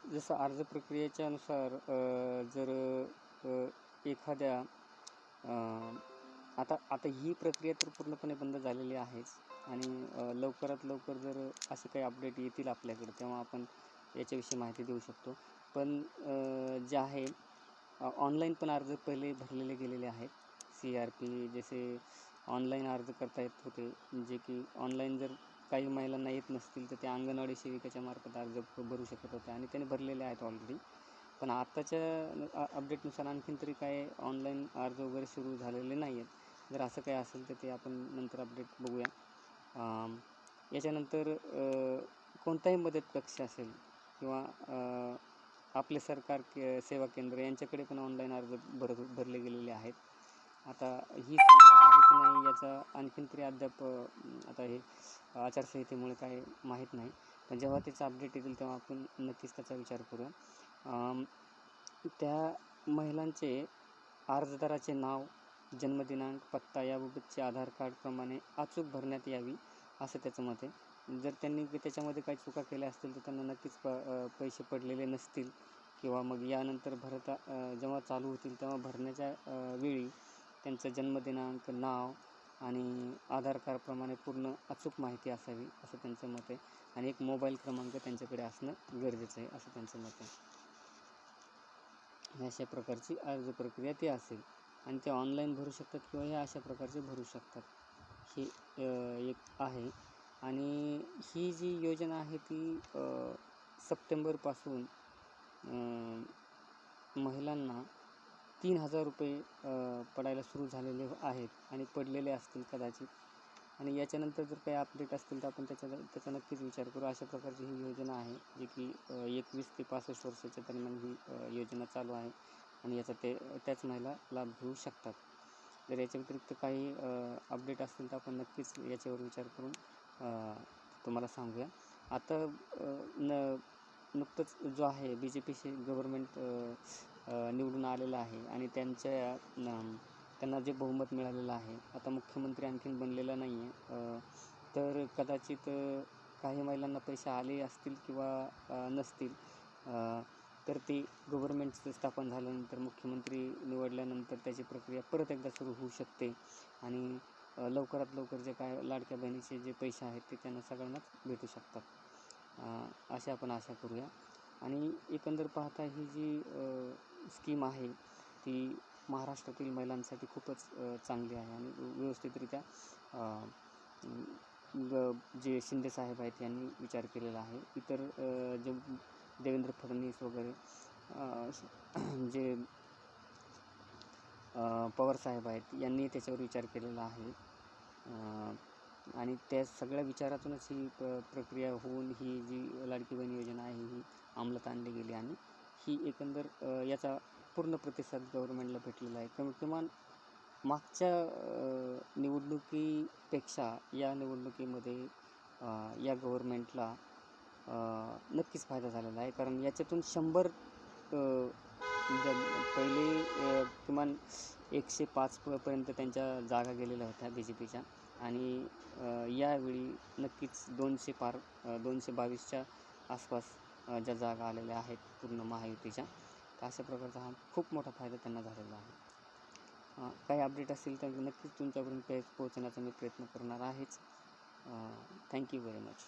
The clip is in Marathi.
जसं अर्ज प्रक्रियेच्या अनुसार जर एखाद्या आता आता ही प्रक्रिया तर पूर्णपणे बंद झालेली आहेच आणि लवकरात लवकर जर असे काही अपडेट येतील आपल्याकडे तेव्हा आपण याच्याविषयी माहिती देऊ शकतो. पण जे आहे ऑनलाईन पण अर्ज पहिले भरलेले गेलेले आहेत. CRP जसे ऑनलाईन अर्ज करता येत होते, जे की ऑनलाईन जर काही महिलांना येत नसतील तर त्या अंगणवाडी सेविकेच्या मार्फत अर्ज भरू शकत होते आणि त्याने भरलेले आहेत ऑलरेडी. पण आत्ताच्या अपडेटनुसार आणखीन तरी काय ऑनलाईन अर्ज वगैरे सुरू झालेले नाही आहेत. जर असं काही असेल तर ते आपण नंतर अपडेट बघूया. याच्यानंतर कोणताही मदत कक्ष असेल किंवा आपले सरकार सेवा केंद्र यांच्याकडे पण ऑनलाईन अर्ज भरले गेलेले आहेत. आता ही सुविधा आहे की नाही याचा आणखीन तरी अद्याप आता हे आचारसंहितेमुळे काय माहीत नाही. पण जेव्हा त्याचं अपडेट येतील तेव्हा आपण नक्कीच त्याचा विचार करूया. त्या महिलांचे अर्जदाराचे नाव, जन्मदिनांक, पत्ता याबाबतचे आधार कार्डप्रमाणे अचूक भरण्यात यावी असं त्याचं मत आहे. जर त्यांनी त्याच्यामध्ये काही चुका केल्या असतील तर त्यांना नक्कीच पैसे पडलेले नसतील किंवा मग यानंतर जेव्हा चालू होतील तेव्हा भरण्याच्या वेळी त्यांचा जन्मदिनांक, नाव आणि आधार कार्डप्रमाणे पूर्ण अचूक माहिती असावी असं त्यांचं मत आहे. आणि एक मोबाईल क्रमांक त्यांच्याकडे असणं गरजेचं आहे असं त्यांचं मत आहे. अशा प्रकारची अर्ज प्रक्रिया ती असेल आणि ते ऑनलाईन भरू शकतात किंवा हे अशा प्रकारचे भरू शकतात. ही एक आहे. आणि ही जी योजना आहे ती सप्टेंबरपासून महिलांना 3,000 रुपये पडायला सुरू झालेले आहेत आणि पडलेले असतील कदाचित. आणि याच्यानंतर जर काही अपडेट असतील तर आपण त्याचा नक्कीच विचार करू. अशा प्रकारची ही योजना आहे जी की 21 ते 65 वर्षाच्या दरम्यान ही योजना चालू आहे आणि याचा त्याच महिला लाभ घेऊ शकतात. जर याच्या व्यतिरिक्त काही अपडेट असतील तर आपण नक्कीच याच्यावर विचार करून तुम्हाला सांगूया. आता नुकतंच जो आहे BJP गव्हर्मेंट निवडून आलेलं आहे आणि त्यांना जे बहुमत मिळालेलं आहे, आता मुख्यमंत्री आणखीन बनलेला नाही आहे. तर कदाचित काही महिलांना पैसे आले असतील किंवा नसतील. तर ते गव्हर्मेंट स्थापन झाल्यानंतर मुख्यमंत्री निवडल्यानंतर त्याची प्रक्रिया परत एकदा सुरू होऊ शकते आणि लवकरात लवकर जे काय लाडक्या बहिणीचे जे पैसे आहेत ते त्यांना सगळ्यांनाच भेटू शकतात. अशी आपण आशा करूया. आणि एकंदर पाहता ही जी स्कीम आहे ती महाराष्ट्रातील महिलांसाठी खूपच चांगली आहे आणि व्यवस्थितरित्या जे शिंदे साहेब आहेत यांनी विचार केलेला आहे. इतर जे देवेंद्र फडणवीस वगैरे जे पवार साहेब आहेत यांनी त्याच्यावर विचार केलेला आहे आणि त्या सगळ्या विचारातूनच ही प्रक्रिया होऊन ही जी लाडकी बहीण योजना आहे ही अंमलात आणली गेली आणि ही एकंदर याचा पूर्ण प्रतिसाद गव्हर्मेंटला भेटलेला आहे. किमान मागच्या निवडणुकीपेक्षा या निवडणुकीमध्ये या गव्हर्मेंटला नक्कीच फायदा झालेला आहे. कारण याच्यातून 100 पहिले किमान 105 पर्यंत त्यांच्या जागा गेलेल्या होत्या BJPच्या आणि यावेळी नक्कीच 200 पार 222च्या आसपास ज्या जागा आलेल्या आहेत पूर्ण महायुतीच्या. तर अशा प्रकारचा हा खूप मोठा फायदा त्यांना झालेला आहे. काही अपडेट असेल तर नक्कीच तुमच्यापर्यंत पोहोचण्याचा मी प्रयत्न करणार आहेच. Thank you very much.